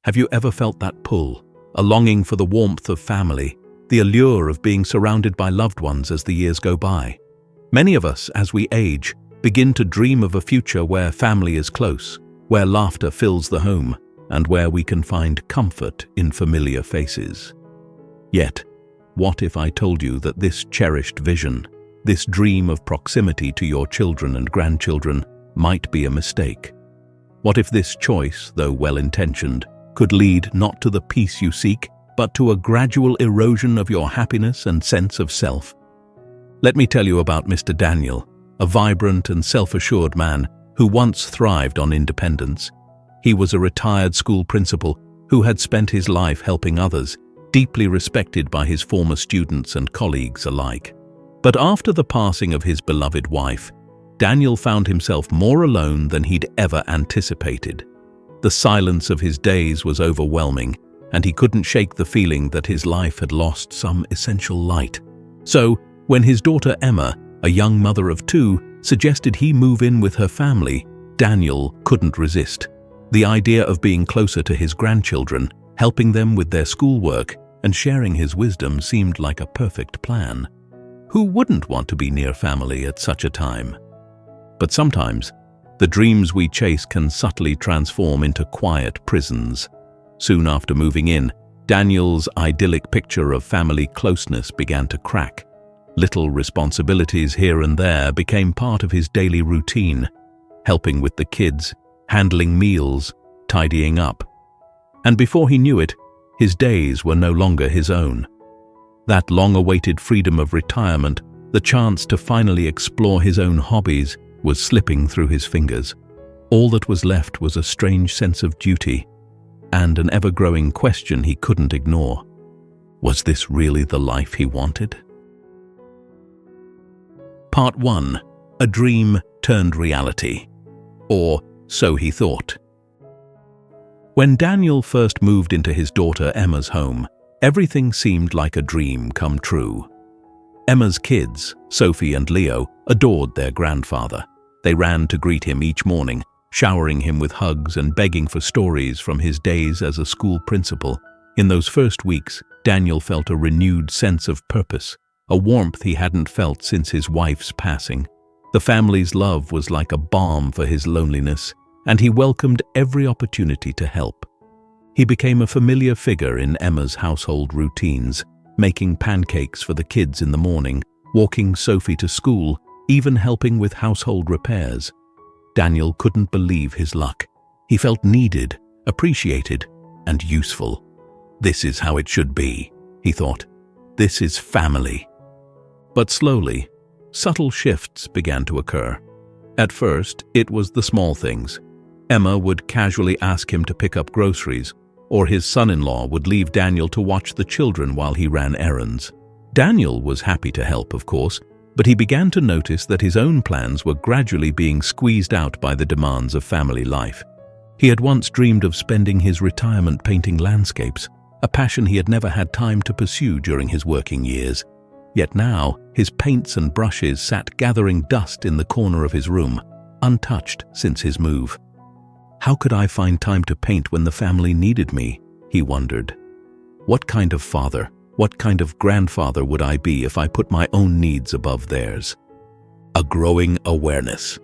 Have you ever felt that pull, a longing for the warmth of family, the allure of being surrounded by loved ones as the years go by? Many of us, as we age, begin to dream of a future where family is close, where laughter fills the home, and where we can find comfort in familiar faces. Yet, what if I told you that this cherished vision, this dream of proximity to your children and grandchildren, might be a mistake? What if this choice, though well-intentioned, could lead not to the peace you seek, but to a gradual erosion of your happiness and sense of self? Let me tell you about Mr. Daniel, a vibrant and self-assured man who once thrived on independence. He was a retired school principal who had spent his life helping others, deeply respected by his former students and colleagues alike. But after the passing of his beloved wife, Daniel found himself more alone than he'd ever anticipated. The silence of his days was overwhelming, and he couldn't shake the feeling that his life had lost some essential light. So, when his daughter Emma, a young mother of two, suggested he move in with her family, Daniel couldn't resist. The idea of being closer to his grandchildren, helping them with their schoolwork, and sharing his wisdom seemed like a perfect plan. Who wouldn't want to be near family at such a time? But sometimes, the dreams we chase can subtly transform into quiet prisons. Soon after moving in, Daniel's idyllic picture of family closeness began to crack. Little responsibilities here and there became part of his daily routine, helping with the kids, handling meals, tidying up. And before he knew it, his days were no longer his own. That long-awaited freedom of retirement, the chance to finally explore his own hobbies, was slipping through his fingers. All that was left was a strange sense of duty, and an ever-growing question he couldn't ignore. Was this really the life he wanted? Part 1. A dream turned reality. Or so he thought. When Daniel first moved into his daughter Emma's home, everything seemed like a dream come true. Emma's kids, Sophie and Leo, adored their grandfather. They ran to greet him each morning, showering him with hugs and begging for stories from his days as a school principal. In those first weeks, Daniel felt a renewed sense of purpose, a warmth he hadn't felt since his wife's passing. The family's love was like a balm for his loneliness, and he welcomed every opportunity to help. He became a familiar figure in Emma's household routines, making pancakes for the kids in the morning, walking Sophie to school, even helping with household repairs. Daniel couldn't believe his luck. He felt needed, appreciated, and useful. This is how it should be, he thought. This is family. But slowly, subtle shifts began to occur. At first, it was the small things. Emma would casually ask him to pick up groceries, or his son-in-law would leave Daniel to watch the children while he ran errands. Daniel was happy to help, of course, but he began to notice that his own plans were gradually being squeezed out by the demands of family life. He had once dreamed of spending his retirement painting landscapes, a passion he had never had time to pursue during his working years. Yet now, his paints and brushes sat gathering dust in the corner of his room, untouched since his move. How could I find time to paint when the family needed me? He wondered. What kind of father, what kind of grandfather would I be if I put my own needs above theirs? A growing awareness.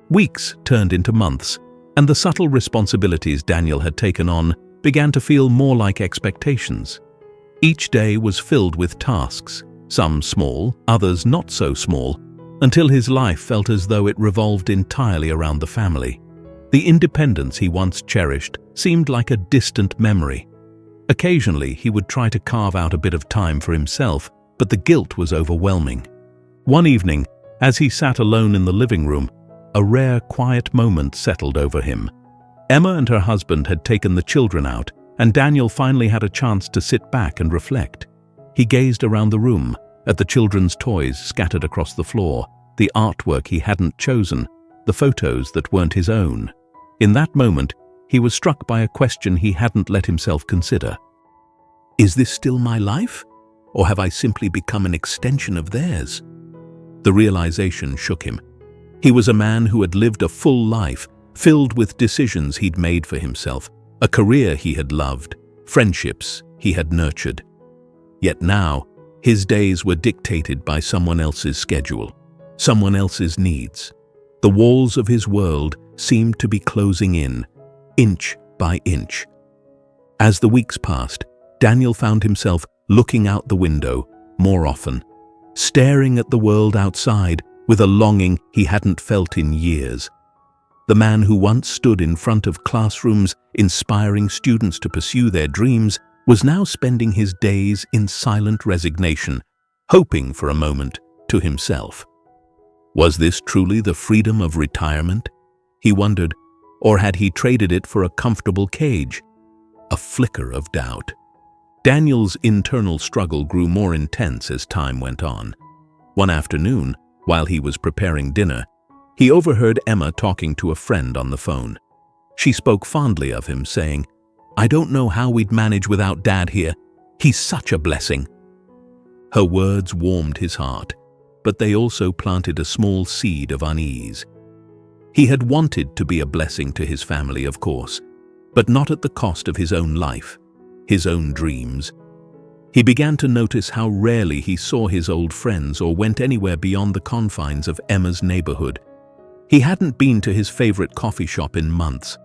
Weeks turned into months, and the subtle responsibilities Daniel had taken on began to feel more like expectations. Each day was filled with tasks, some small, others not so small, until his life felt as though it revolved entirely around the family. The independence he once cherished seemed like a distant memory. Occasionally, he would try to carve out a bit of time for himself, but the guilt was overwhelming. One evening, as he sat alone in the living room, a rare, quiet moment settled over him. Emma and her husband had taken the children out, and Daniel finally had a chance to sit back and reflect. He gazed around the room, at the children's toys scattered across the floor, the artwork he hadn't chosen, the photos that weren't his own. In that moment, he was struck by a question he hadn't let himself consider. Is this still my life? Or have I simply become an extension of theirs? The realization shook him. He was a man who had lived a full life, filled with decisions he'd made for himself, a career he had loved, friendships he had nurtured. Yet now, his days were dictated by someone else's schedule, someone else's needs. The walls of his world seemed to be closing in, inch by inch. As the weeks passed, Daniel found himself looking out the window more often, staring at the world outside with a longing he hadn't felt in years. The man who once stood in front of classrooms inspiring students to pursue their dreams was now spending his days in silent resignation, hoping for a moment to himself. Was this truly the freedom of retirement? He wondered, or had he traded it for a comfortable cage? A flicker of doubt. Daniel's internal struggle grew more intense as time went on. One afternoon, while he was preparing dinner, he overheard Emma talking to a friend on the phone. She spoke fondly of him, saying, "I don't know how we'd manage without Dad here. He's such a blessing." Her words warmed his heart, but they also planted a small seed of unease. He had wanted to be a blessing to his family, of course, but not at the cost of his own life, his own dreams. He began to notice how rarely he saw his old friends or went anywhere beyond the confines of Emma's neighborhood. He hadn't been to his favorite coffee shop in months.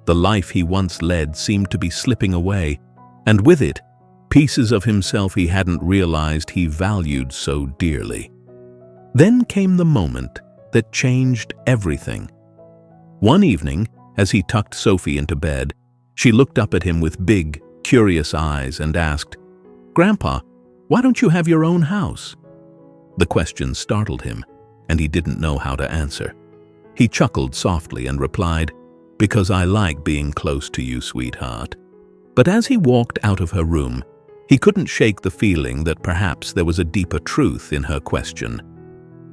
The life he once led seemed to be slipping away, and with it, pieces of himself he hadn't realized he valued so dearly. Then came the moment that changed everything. One evening, as he tucked Sophie into bed, she looked up at him with big, curious eyes and asked, "Grandpa, why don't you have your own house?" The question startled him, and he didn't know how to answer. He chuckled softly and replied, "Because I like being close to you, sweetheart." But as he walked out of her room, he couldn't shake the feeling that perhaps there was a deeper truth in her question.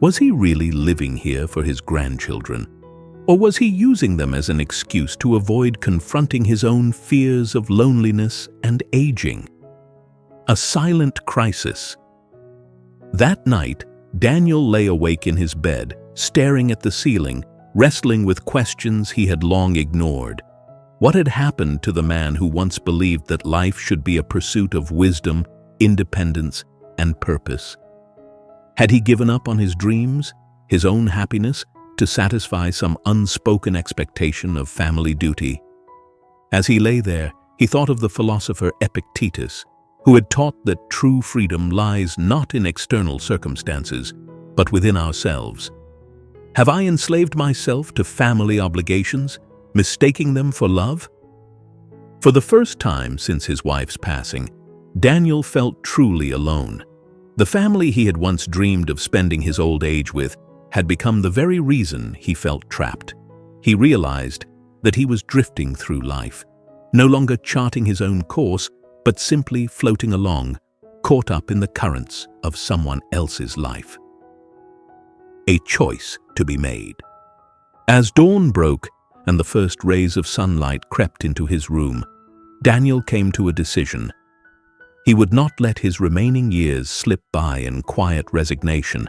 Was he really living here for his grandchildren? Or was he using them as an excuse to avoid confronting his own fears of loneliness and aging? A silent crisis. That night, Daniel lay awake in his bed, staring at the ceiling, wrestling with questions he had long ignored. What had happened to the man who once believed that life should be a pursuit of wisdom, independence, and purpose? Had he given up on his dreams, his own happiness, to satisfy some unspoken expectation of family duty? As he lay there, he thought of the philosopher Epictetus, who had taught that true freedom lies not in external circumstances, but within ourselves. Have I enslaved myself to family obligations, mistaking them for love? For the first time since his wife's passing, Daniel felt truly alone. The family he had once dreamed of spending his old age with had become the very reason he felt trapped. He realized that he was drifting through life, no longer charting his own course, but simply floating along, caught up in the currents of someone else's life. A choice to be made. As dawn broke and the first rays of sunlight crept into his room, Daniel came to a decision. He would not let his remaining years slip by in quiet resignation.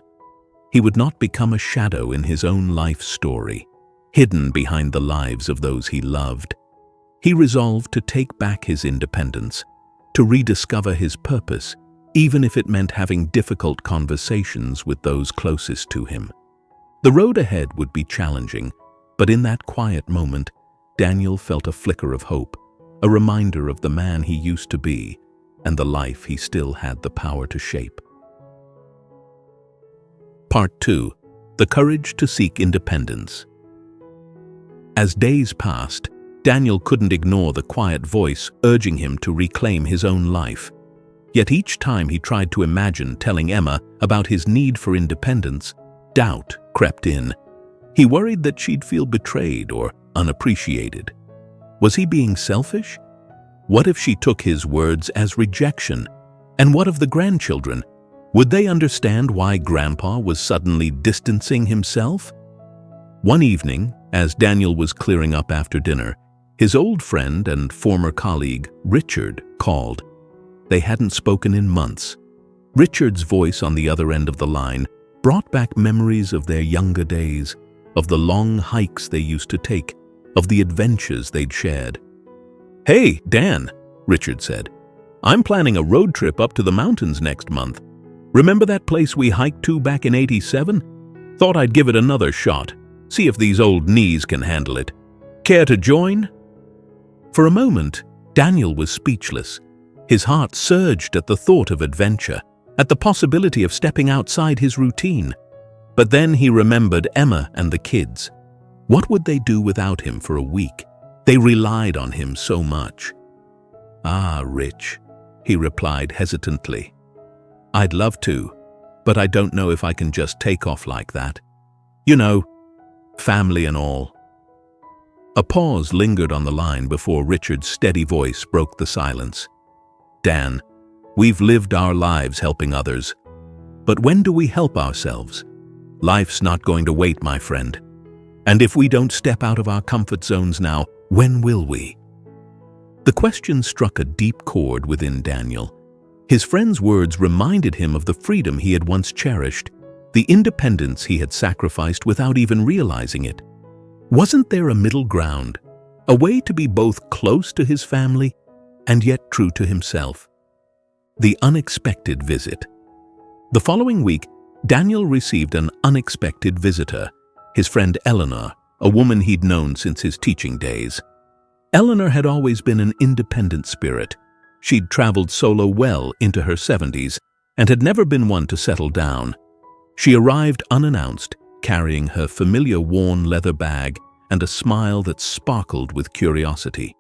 He would not become a shadow in his own life story, hidden behind the lives of those he loved. He resolved to take back his independence, to rediscover his purpose, even if it meant having difficult conversations with those closest to him. The road ahead would be challenging, but in that quiet moment, Daniel felt a flicker of hope, a reminder of the man he used to be and the life he still had the power to shape. Part 2. The Courage to Seek Independence. As days passed, Daniel couldn't ignore the quiet voice urging him to reclaim his own life. Yet each time he tried to imagine telling Emma about his need for independence, doubt crept in. He worried that she'd feel betrayed or unappreciated. Was he being selfish? What if she took his words as rejection? And what of the grandchildren? Would they understand why Grandpa was suddenly distancing himself? One evening, as Daniel was clearing up after dinner, his old friend and former colleague, Richard, called. They hadn't spoken in months. Richard's voice on the other end of the line brought back memories of their younger days, of the long hikes they used to take, of the adventures they'd shared. "Hey, Dan," Richard said. "I'm planning a road trip up to the mountains next month. Remember that place we hiked to back in '87? Thought I'd give it another shot, see if these old knees can handle it. Care to join?" For a moment, Daniel was speechless. His heart surged at the thought of adventure, at the possibility of stepping outside his routine. But then he remembered Emma and the kids. What would they do without him for a week? They relied on him so much. "Ah, Rich," he replied hesitantly. "I'd love to, but I don't know if I can just take off like that. You know, family and all." A pause lingered on the line before Richard's steady voice broke the silence. "Dan, we've lived our lives helping others. But when do we help ourselves? Life's not going to wait, my friend. And if we don't step out of our comfort zones now, when will we?" The question struck a deep chord within Daniel. His friend's words reminded him of the freedom he had once cherished, the independence he had sacrificed without even realizing it. Wasn't there a middle ground, a way to be both close to his family and yet true to himself? The unexpected visit. The following week, Daniel received an unexpected visitor, his friend Eleanor, a woman he'd known since his teaching days. Eleanor had always been an independent spirit. She'd traveled solo well into her 70s and had never been one to settle down. She arrived unannounced, carrying her familiar worn leather bag and a smile that sparkled with curiosity.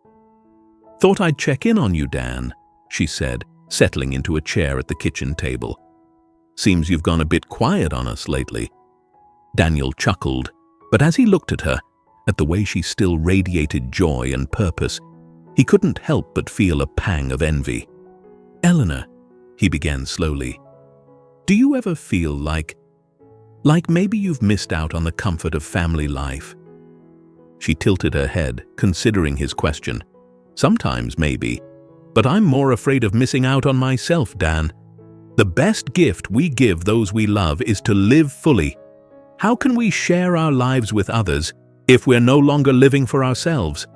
"Thought I'd check in on you, Dan," she said, settling into a chair at the kitchen table. "Seems you've gone a bit quiet on us lately." Daniel chuckled, but as he looked at her, at the way she still radiated joy and purpose, he couldn't help but feel a pang of envy. "Eleanor," he began slowly, "do you ever feel like maybe you've missed out on the comfort of family life?" She tilted her head, considering his question. "Sometimes, maybe, but I'm more afraid of missing out on myself, Dan. The best gift we give those we love is to live fully. How can we share our lives with others if we're no longer living for ourselves?"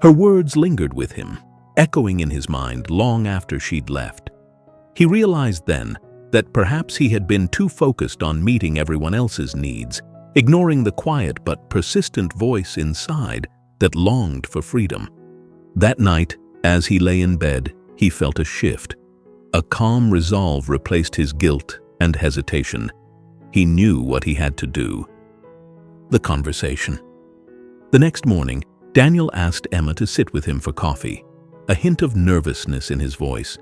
Her words lingered with him, echoing in his mind long after she'd left. He realized then that perhaps he had been too focused on meeting everyone else's needs, ignoring the quiet but persistent voice inside that longed for freedom. That night, as he lay in bed, he felt a shift. A calm resolve replaced his guilt and hesitation. He knew what he had to do. The conversation. The next morning, Daniel asked Emma to sit with him for coffee, a hint of nervousness in his voice.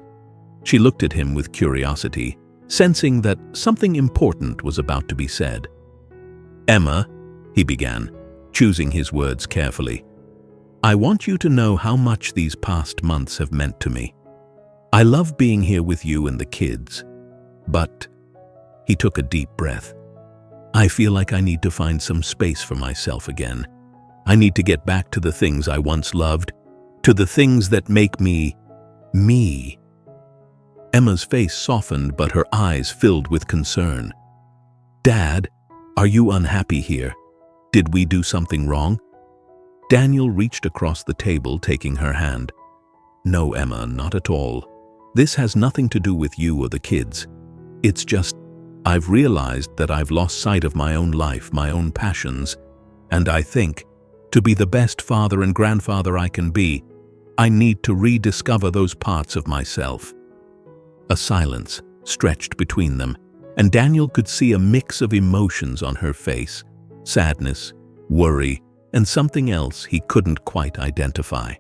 She looked at him with curiosity, sensing that something important was about to be said. "Emma," he began, choosing his words carefully, "I want you to know how much these past months have meant to me. I love being here with you and the kids, but—" He took a deep breath. "I feel like I need to find some space for myself again. I need to get back to the things I once loved, to the things that make me, me." Emma's face softened, but her eyes filled with concern. "Dad, are you unhappy here? Did we do something wrong?" Daniel reached across the table, taking her hand. "No, Emma, not at all. This has nothing to do with you or the kids. It's just, I've realized that I've lost sight of my own life, my own passions, and I think, to be the best father and grandfather I can be, I need to rediscover those parts of myself." A silence stretched between them, and Daniel could see a mix of emotions on her face: sadness, worry, and something else he couldn't quite identify.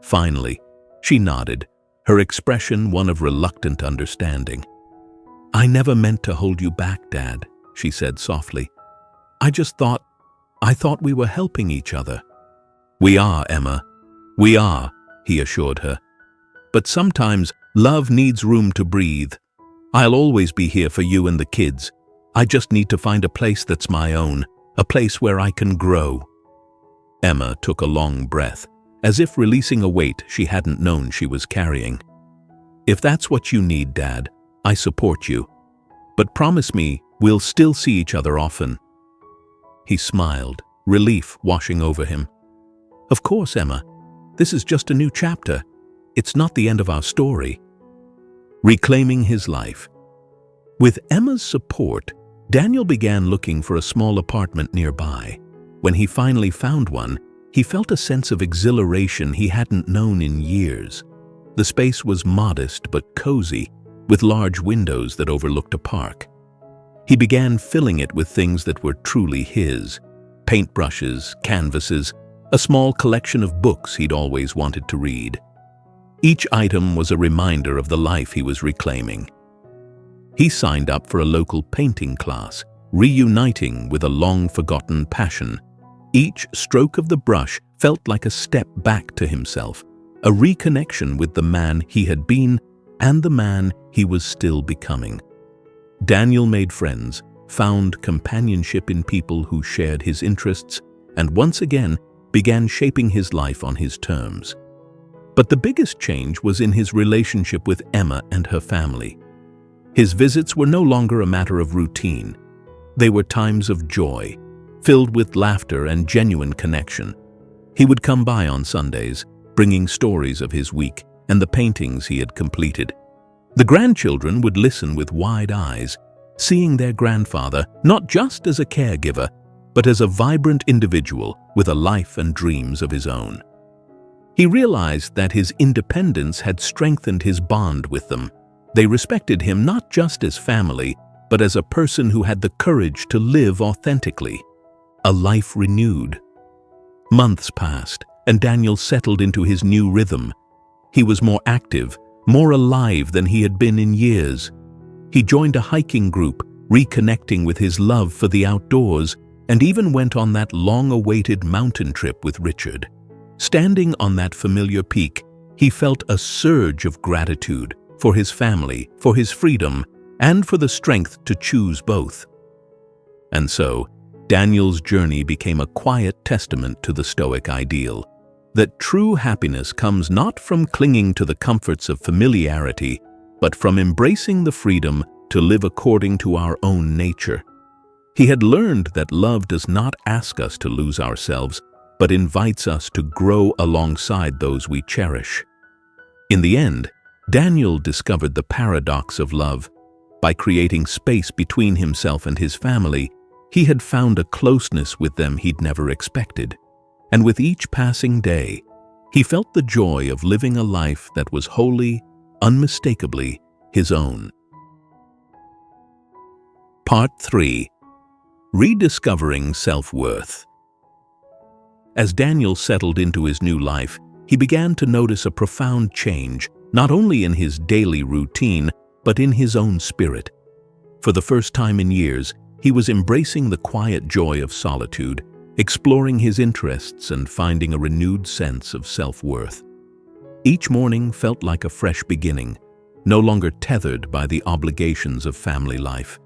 Finally, she nodded, her expression one of reluctant understanding. "I never meant to hold you back, Dad," she said softly. I thought we were helping each other." "We are, Emma. We are," he assured her. "But sometimes love needs room to breathe. I'll always be here for you and the kids. I just need to find a place that's my own, a place where I can grow." Emma took a long breath, as if releasing a weight she hadn't known she was carrying. "If that's what you need, Dad, I support you. But promise me we'll still see each other often." He smiled, relief washing over him. "Of course, Emma. This is just a new chapter. It's not the end of our story. Reclaiming his life. With Emma's support, Daniel began looking for a small apartment nearby. When he finally found one, he felt a sense of exhilaration he hadn't known in years. The space was modest but cozy, with large windows that overlooked a park. He began filling it with things that were truly his: paintbrushes, canvases, a small collection of books he'd always wanted to read. Each item was a reminder of the life he was reclaiming. He signed up for a local painting class, reuniting with a long-forgotten passion. Each stroke of the brush felt like a step back to himself, a reconnection with the man he had been and the man he was still becoming. Daniel made friends, found companionship in people who shared his interests, and once again began shaping his life on his terms. But the biggest change was in his relationship with Emma and her family. His visits were no longer a matter of routine. They were times of joy, filled with laughter and genuine connection. He would come by on Sundays, bringing stories of his week and the paintings he had completed. The grandchildren would listen with wide eyes, seeing their grandfather not just as a caregiver, but as a vibrant individual with a life and dreams of his own. He realized that his independence had strengthened his bond with them. They respected him not just as family, but as a person who had the courage to live authentically. A life renewed. Months passed, and Daniel settled into his new rhythm. He was more active, more alive than he had been in years. He joined a hiking group, reconnecting with his love for the outdoors, and even went on that long-awaited mountain trip with Richard. Standing on that familiar peak, he felt a surge of gratitude for his family, for his freedom, and for the strength to choose both. And so, Daniel's journey became a quiet testament to the Stoic ideal, that true happiness comes not from clinging to the comforts of familiarity, but from embracing the freedom to live according to our own nature. He had learned that love does not ask us to lose ourselves, but invites us to grow alongside those we cherish. In the end, Daniel discovered the paradox of love. By creating space between himself and his family, he had found a closeness with them he'd never expected. And with each passing day, he felt the joy of living a life that was wholly, unmistakably his own. Part 3. Rediscovering self-worth. As Daniel settled into his new life, he began to notice a profound change, not only in his daily routine, but in his own spirit. For the first time in years, he was embracing the quiet joy of solitude, exploring his interests and finding a renewed sense of self-worth. Each morning felt like a fresh beginning, no longer tethered by the obligations of family life.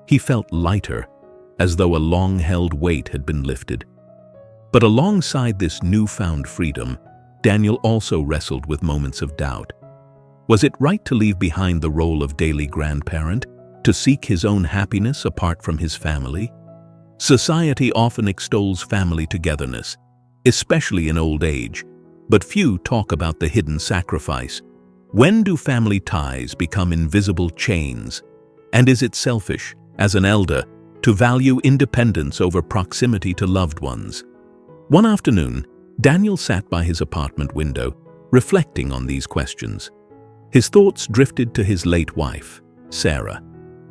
He felt lighter, as though a long-held weight had been lifted. But alongside this newfound freedom, Daniel also wrestled with moments of doubt. Was it right to leave behind the role of daily grandparent, to seek his own happiness apart from his family? Society often extols family togetherness, especially in old age, but few talk about the hidden sacrifice. When do family ties become invisible chains? And is it selfish, as an elder, to value independence over proximity to loved ones? One afternoon, Daniel sat by his apartment window, reflecting on these questions. His thoughts drifted to his late wife, Sarah.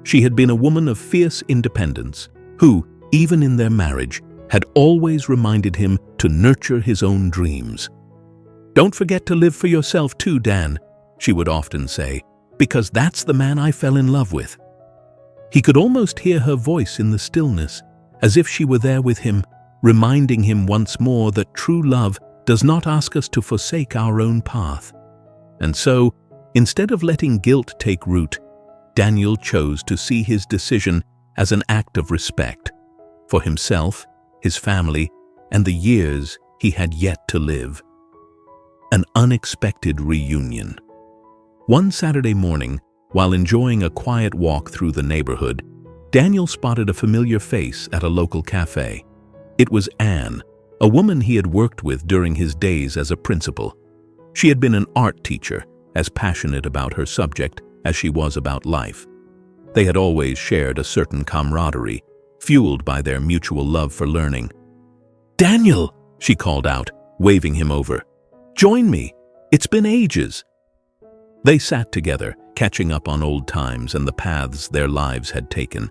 She had been a woman of fierce independence, who, even in their marriage, had always reminded him to nurture his own dreams. "Don't forget to live for yourself too, Dan," she would often say, "because that's the man I fell in love with." He could almost hear her voice in the stillness, as if she were there with him, reminding him once more that true love does not ask us to forsake our own path. And so, instead of letting guilt take root, Daniel chose to see his decision as an act of respect for himself, his family, and the years he had yet to live. An unexpected reunion. One Saturday morning, while enjoying a quiet walk through the neighborhood, Daniel spotted a familiar face at a local cafe. It was Anne, a woman he had worked with during his days as a principal. She had been an art teacher, as passionate about her subject as she was about life. They had always shared a certain camaraderie, fueled by their mutual love for learning. "Daniel," she called out, waving him over. "Join me. It's been ages." They sat together, catching up on old times and the paths their lives had taken.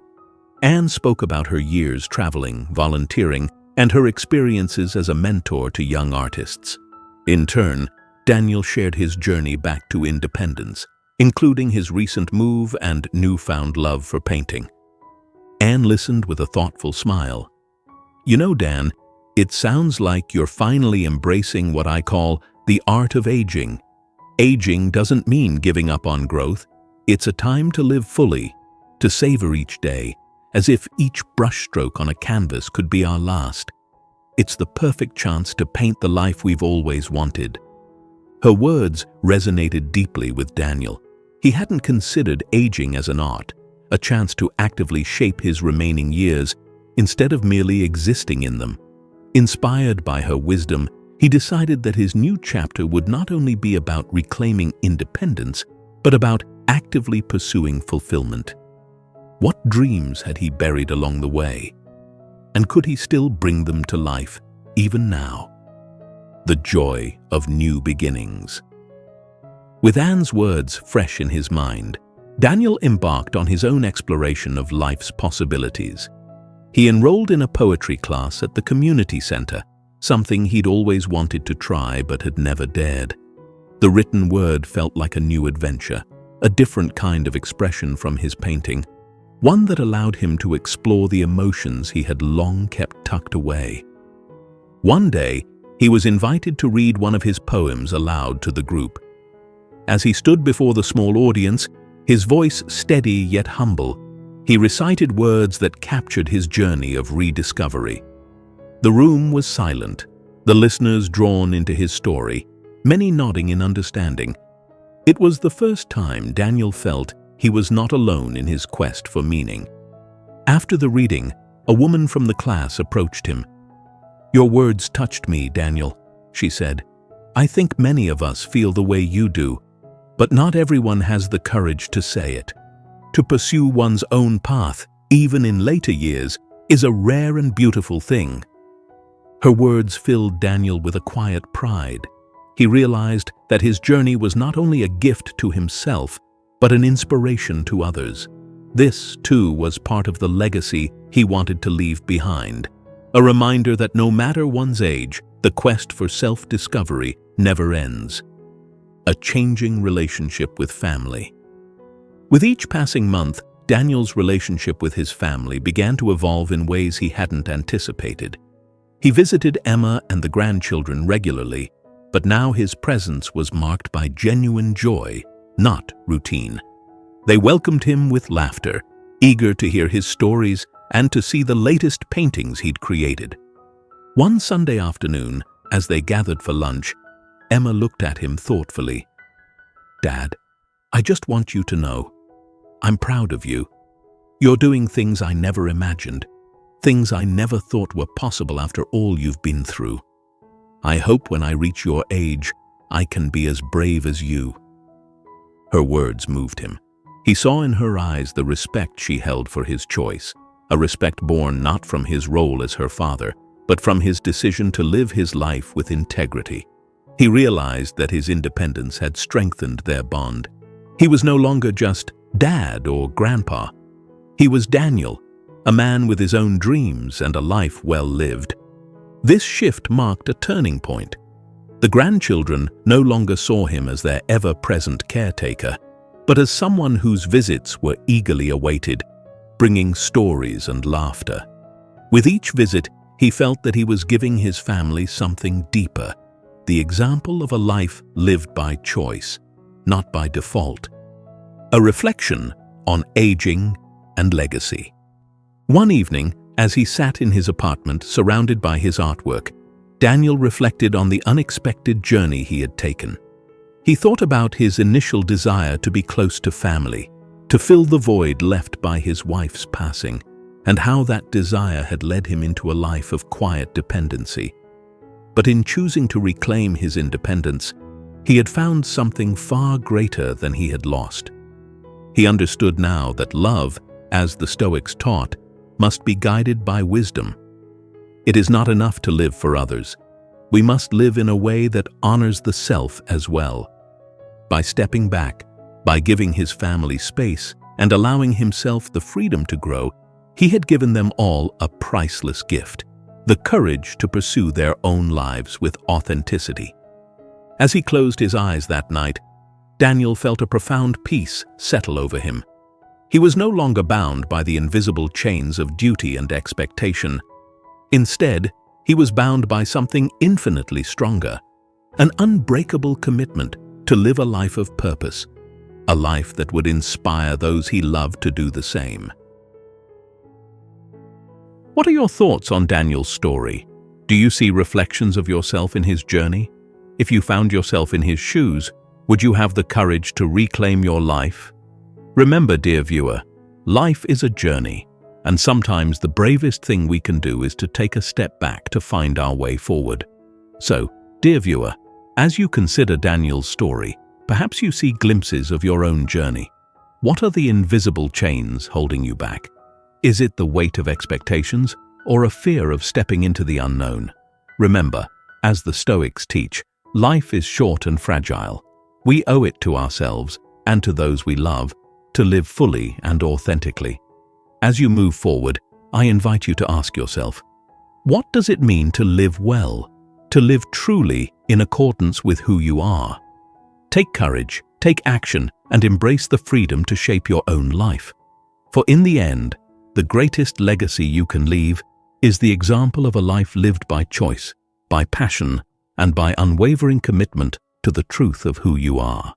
Anne spoke about her years traveling, volunteering, and her experiences as a mentor to young artists. In turn, Daniel shared his journey back to independence, including his recent move and newfound love for painting. Anne listened with a thoughtful smile. "You know, Dan, it sounds like you're finally embracing what I call the art of aging. Aging doesn't mean giving up on growth. It's a time to live fully, to savor each day, as if each brushstroke on a canvas could be our last. It's the perfect chance to paint the life we've always wanted." Her words resonated deeply with Daniel. He hadn't considered aging as an art, a chance to actively shape his remaining years instead of merely existing in them. Inspired by her wisdom, he decided that his new chapter would not only be about reclaiming independence, but about actively pursuing fulfillment. What dreams had he buried along the way? And could he still bring them to life, even now? The joy of new beginnings. With Anne's words fresh in his mind, Daniel embarked on his own exploration of life's possibilities. He enrolled in a poetry class at the community center, something he'd always wanted to try but had never dared. The written word felt like a new adventure, a different kind of expression from his painting, one that allowed him to explore the emotions he had long kept tucked away. One day, he was invited to read one of his poems aloud to the group. As he stood before the small audience, his voice steady yet humble, he recited words that captured his journey of rediscovery. The room was silent, the listeners drawn into his story, many nodding in understanding. It was the first time Daniel felt he was not alone in his quest for meaning. After the reading, a woman from the class approached him. "Your words touched me, Daniel," she said. "I think many of us feel the way you do, but not everyone has the courage to say it. To pursue one's own path, even in later years, is a rare and beautiful thing." Her words filled Daniel with a quiet pride. He realized that his journey was not only a gift to himself, but an inspiration to others. This, too, was part of the legacy he wanted to leave behind, a reminder that no matter one's age, the quest for self-discovery never ends. A changing relationship with family. With each passing month, Daniel's relationship with his family began to evolve in ways he hadn't anticipated. He visited Emma and the grandchildren regularly, but now his presence was marked by genuine joy, not routine. They welcomed him with laughter, eager to hear his stories and to see the latest paintings he'd created. One Sunday afternoon, as they gathered for lunch, Emma looked at him thoughtfully. "Dad, I just want you to know, I'm proud of you. You're doing things I never imagined, things I never thought were possible after all you've been through. I hope when I reach your age, I can be as brave as you." Her words moved him. He saw in her eyes the respect she held for his choice, a respect born not from his role as her father, but from his decision to live his life with integrity. He realized that his independence had strengthened their bond. He was no longer just dad or grandpa. He was Daniel, a man with his own dreams and a life well lived. This shift marked a turning point. The grandchildren no longer saw him as their ever-present caretaker, but as someone whose visits were eagerly awaited, bringing stories and laughter. With each visit, he felt that he was giving his family something deeper, the example of a life lived by choice, not by default. A reflection on aging and legacy. One evening, as he sat in his apartment surrounded by his artwork, Daniel reflected on the unexpected journey he had taken. He thought about his initial desire to be close to family, to fill the void left by his wife's passing, and how that desire had led him into a life of quiet dependency. But in choosing to reclaim his independence, he had found something far greater than he had lost. He understood now that love, as the Stoics taught, must be guided by wisdom. It is not enough to live for others. We must live in a way that honors the self as well. By stepping back, by giving his family space, and allowing himself the freedom to grow, he had given them all a priceless gift: the courage to pursue their own lives with authenticity. As he closed his eyes that night, Daniel felt a profound peace settle over him. He was no longer bound by the invisible chains of duty and expectation. Instead, he was bound by something infinitely stronger, an unbreakable commitment to live a life of purpose, a life that would inspire those he loved to do the same. What are your thoughts on Daniel's story? Do you see reflections of yourself in his journey? If you found yourself in his shoes, would you have the courage to reclaim your life? Remember, dear viewer, life is a journey, and sometimes the bravest thing we can do is to take a step back to find our way forward. So, dear viewer, as you consider Daniel's story, perhaps you see glimpses of your own journey. What are the invisible chains holding you back? Is it the weight of expectations or a fear of stepping into the unknown? Remember, as the Stoics teach, life is short and fragile. We owe it to ourselves and to those we love to live fully and authentically. As you move forward, I invite you to ask yourself, what does it mean to live well, to live truly in accordance with who you are? Take courage, take action, and embrace the freedom to shape your own life. For in the end, the greatest legacy you can leave is the example of a life lived by choice, by passion, and by unwavering commitment to the truth of who you are.